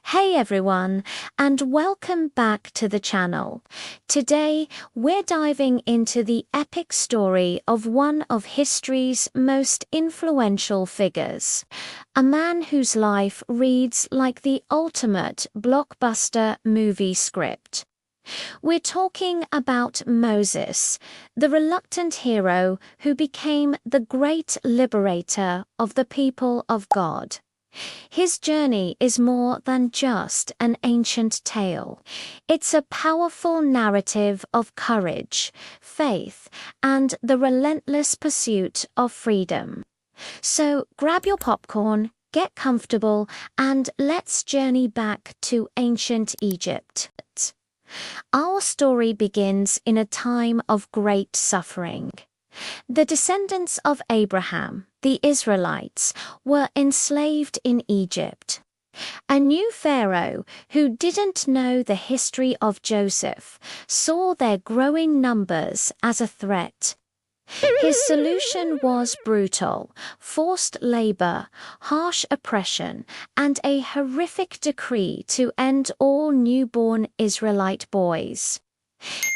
Hey everyone, and welcome back to the channel. Today, we're diving into the epic story of one of history's most influential figures, a man whose life reads like the ultimate blockbuster movie script. We're talking about Moses, the reluctant hero who became the great liberator of the people of God. His journey is more than just an ancient tale. It's a powerful narrative of courage, faith, and the relentless pursuit of freedom. So grab your popcorn, get comfortable, and let's journey back to ancient Egypt. Our story begins in a time of great suffering. The descendants of Abraham, the Israelites, were enslaved in Egypt. A new pharaoh, who didn't know the history of Joseph, saw their growing numbers as a threat. His solution was brutal: forced labor, harsh oppression, and a horrific decree to end all newborn Israelite boys.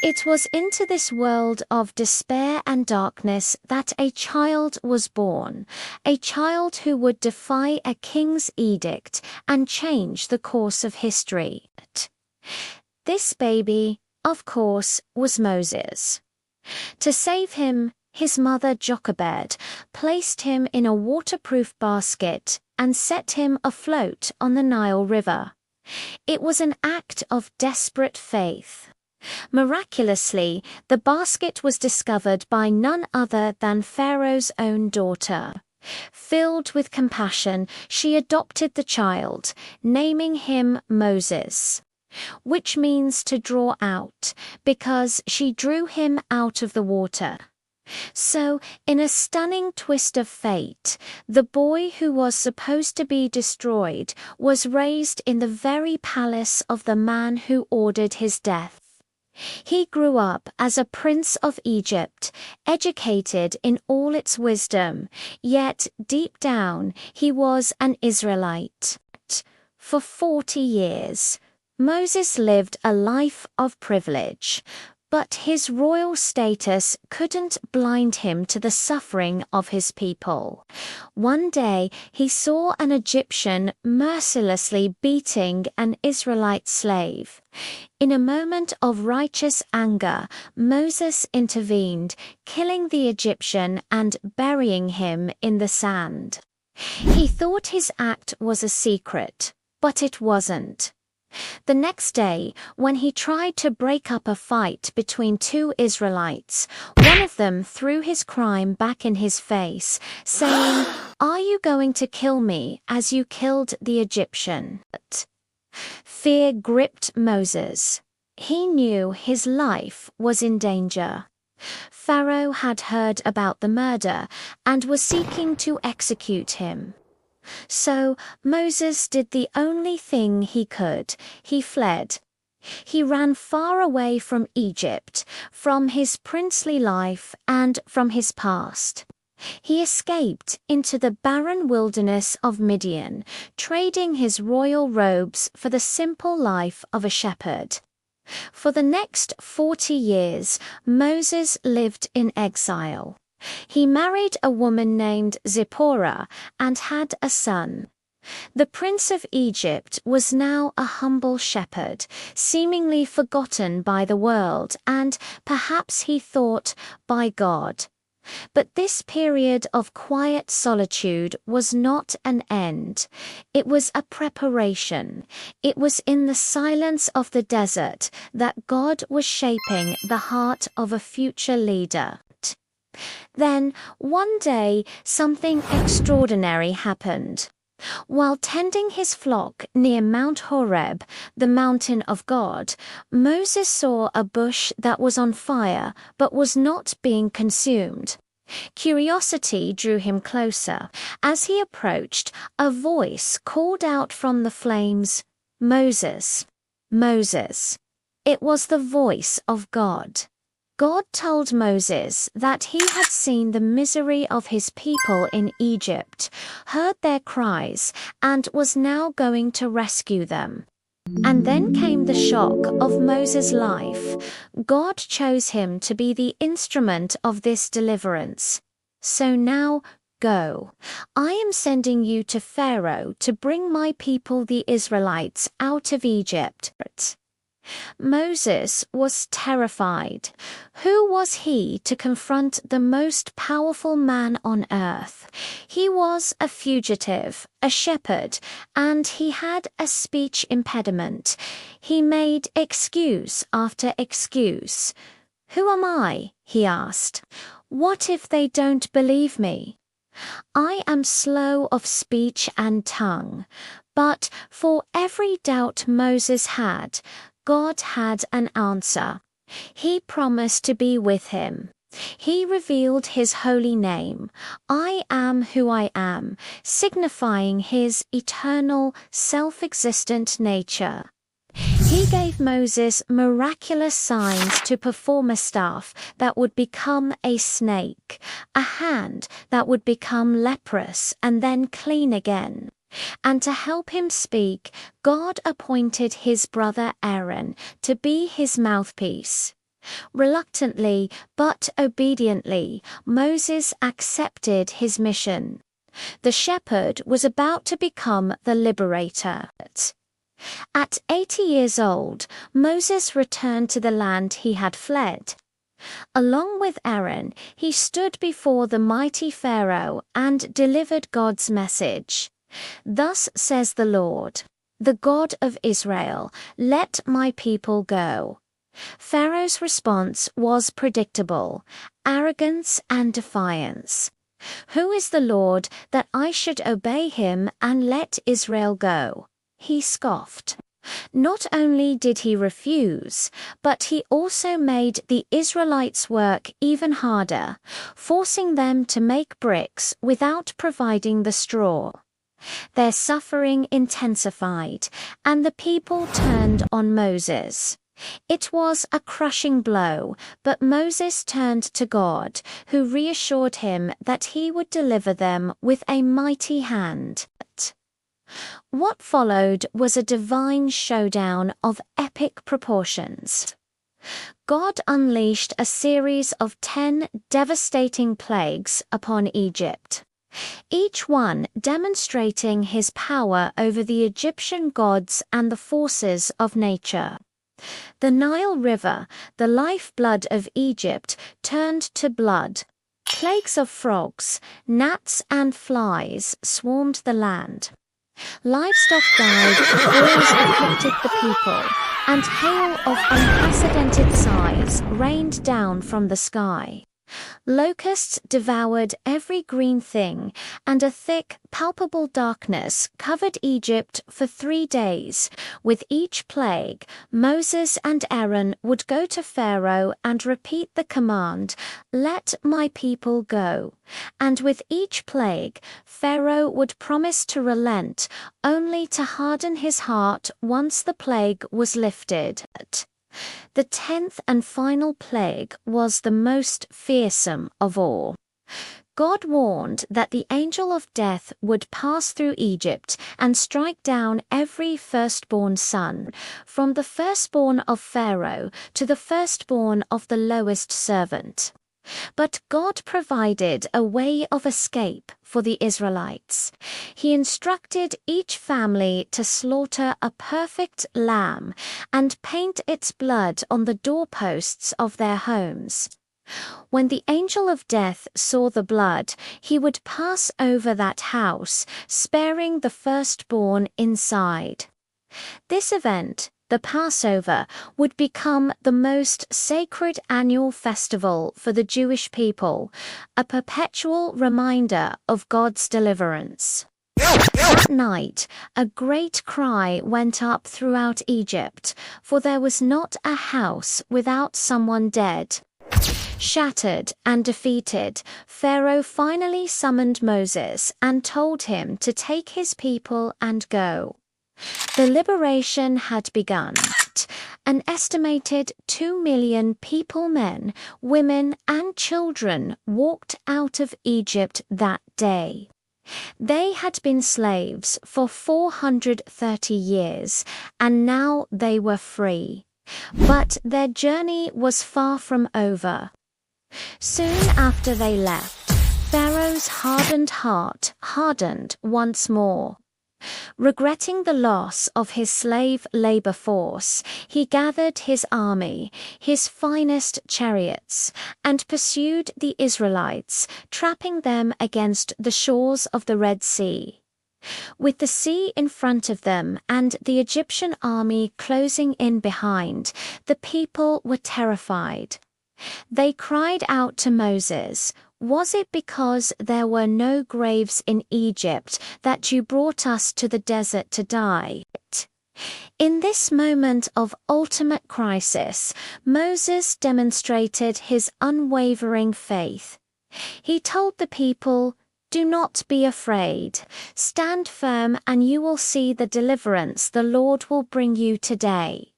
It was into this world of despair and darkness that a child was born, a child who would defy a king's edict and change the course of history. This baby, of course, was Moses. To save him, his mother Jochebed placed him in a waterproof basket and set him afloat on the Nile River. It was an act of desperate faith. Miraculously, the basket was discovered by none other than Pharaoh's own daughter. Filled with compassion, she adopted the child, naming him Moses, which means to draw out, because she drew him out of the water. So, in a stunning twist of fate, the boy who was supposed to be destroyed was raised in the very palace of the man who ordered his death. He grew up as a prince of Egypt, educated in all its wisdom, yet deep down he was an Israelite. For 40 years, Moses lived a life of privilege, but his royal status couldn't blind him to the suffering of his people. One day, he saw an Egyptian mercilessly beating an Israelite slave. In a moment of righteous anger, Moses intervened, killing the Egyptian and burying him in the sand. He thought his act was a secret, but it wasn't. The next day, when he tried to break up a fight between two Israelites, one of them threw his crime back in his face, saying, "Are you going to kill me as you killed the Egyptian?" Fear gripped Moses. He knew his life was in danger. Pharaoh had heard about the murder and was seeking to execute him. So Moses did the only thing he could. He fled. He ran far away from Egypt, from his princely life, and from his past. He escaped into the barren wilderness of Midian, trading his royal robes for the simple life of a shepherd. For the next 40 years, Moses lived in exile. He married a woman named Zipporah and had a son. The prince of Egypt was now a humble shepherd, seemingly forgotten by the world and, perhaps he thought, by God. But this period of quiet solitude was not an end. It was a preparation. It was in the silence of the desert that God was shaping the heart of a future leader. Then, one day, something extraordinary happened. While tending his flock near Mount Horeb, the mountain of God, Moses saw a bush that was on fire but was not being consumed. Curiosity drew him closer. As he approached, a voice called out from the flames, "Moses, Moses." It was the voice of God. God told Moses that he had seen the misery of his people in Egypt, heard their cries, and was now going to rescue them. And then came the shock of Moses' life. God chose him to be the instrument of this deliverance. So now, go. I am sending you to Pharaoh to bring my people the Israelites out of Egypt. Moses was terrified. Who was he to confront the most powerful man on earth? He was a fugitive, a shepherd, and he had a speech impediment. He made excuse after excuse. "Who am I?" he asked. "What if they don't believe me? I am slow of speech and tongue." But for every doubt Moses had, God had an answer. He promised to be with him. He revealed his holy name, "I am who I am," signifying his eternal, self-existent nature. He gave Moses miraculous signs to perform: a staff that would become a snake, a hand that would become leprous and then clean again. And to help him speak, God appointed his brother Aaron to be his mouthpiece. Reluctantly but obediently, Moses accepted his mission. The shepherd was about to become the liberator. At 80 years old, Moses returned to the land he had fled. Along with Aaron, he stood before the mighty Pharaoh and delivered God's message. "Thus says the Lord, the God of Israel, let my people go." Pharaoh's response was predictable: arrogance and defiance. "Who is the Lord that I should obey him and let Israel go?" he scoffed. Not only did he refuse, but he also made the Israelites work even harder, forcing them to make bricks without providing the straw. Their suffering intensified, and the people turned on Moses. It was a crushing blow, but Moses turned to God, who reassured him that he would deliver them with a mighty hand. What followed was a divine showdown of epic proportions. God unleashed a series of 10 devastating plagues upon Egypt, each one demonstrating his power over the Egyptian gods and the forces of nature. The Nile River, the lifeblood of Egypt, turned to blood. Plagues of frogs, gnats and flies swarmed the land. Livestock died, wars afflicted the people, and hail of unprecedented size rained down from the sky. Locusts devoured every green thing, and a thick, palpable darkness covered Egypt for 3 days. With each plague, Moses and Aaron would go to Pharaoh and repeat the command, "Let my people go." And with each plague, Pharaoh would promise to relent, only to harden his heart once the plague was lifted. The 10th and final plague was the most fearsome of all. God warned that the angel of death would pass through Egypt and strike down every firstborn son, from the firstborn of Pharaoh to the firstborn of the lowest servant. But God provided a way of escape for the Israelites. He instructed each family to slaughter a perfect lamb and paint its blood on the doorposts of their homes. When the angel of death saw the blood, he would pass over that house, sparing the firstborn inside. This event, the Passover, would become the most sacred annual festival for the Jewish people, a perpetual reminder of God's deliverance. That night, a great cry went up throughout Egypt, for there was not a house without someone dead. Shattered and defeated, Pharaoh finally summoned Moses and told him to take his people and go. The liberation had begun. An estimated 2 million people, men, women, and children, walked out of Egypt that day. They had been slaves for 430 years, and now they were free. But their journey was far from over. Soon after they left, Pharaoh's hardened heart hardened once more. Regretting the loss of his slave labor force, he gathered his army, his finest chariots, and pursued the Israelites, trapping them against the shores of the Red Sea. With the sea in front of them and the Egyptian army closing in behind, the people were terrified. They cried out to Moses, "Was it because there were no graves in Egypt that you brought us to the desert to die?" In this moment of ultimate crisis, Moses demonstrated his unwavering faith. He told the people, "Do not be afraid. Stand firm and you will see the deliverance the Lord will bring you today.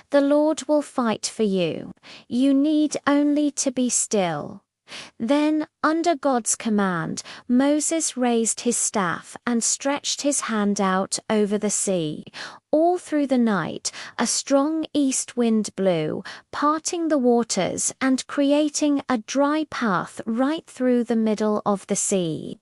The Lord will fight for you. You need only to be still." Then, under God's command, Moses raised his staff and stretched his hand out over the sea. All through the night, a strong east wind blew, parting the waters and creating a dry path right through the middle of the sea.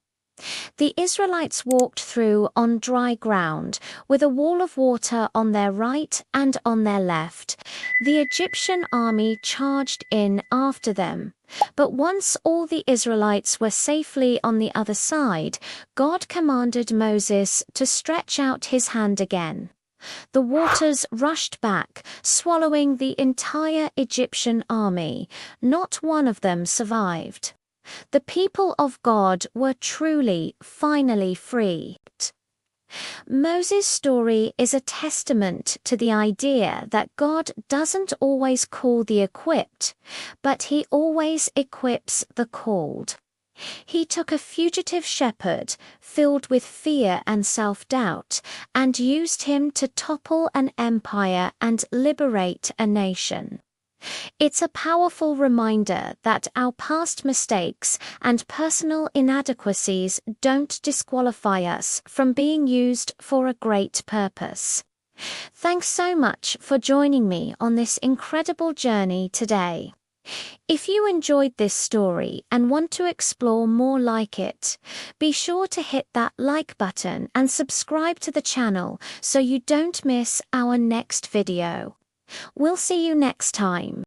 The Israelites walked through on dry ground, with a wall of water on their right and on their left. The Egyptian army charged in after them. But once all the Israelites were safely on the other side, God commanded Moses to stretch out his hand again. The waters rushed back, swallowing the entire Egyptian army. Not one of them survived. The people of God were truly, finally free. Moses' story is a testament to the idea that God doesn't always call the equipped, but he always equips the called. He took a fugitive shepherd, filled with fear and self-doubt, and used him to topple an empire and liberate a nation. It's a powerful reminder that our past mistakes and personal inadequacies don't disqualify us from being used for a great purpose. Thanks so much for joining me on this incredible journey today. If you enjoyed this story and want to explore more like it, be sure to hit that like button and subscribe to the channel so you don't miss our next video. We'll see you next time.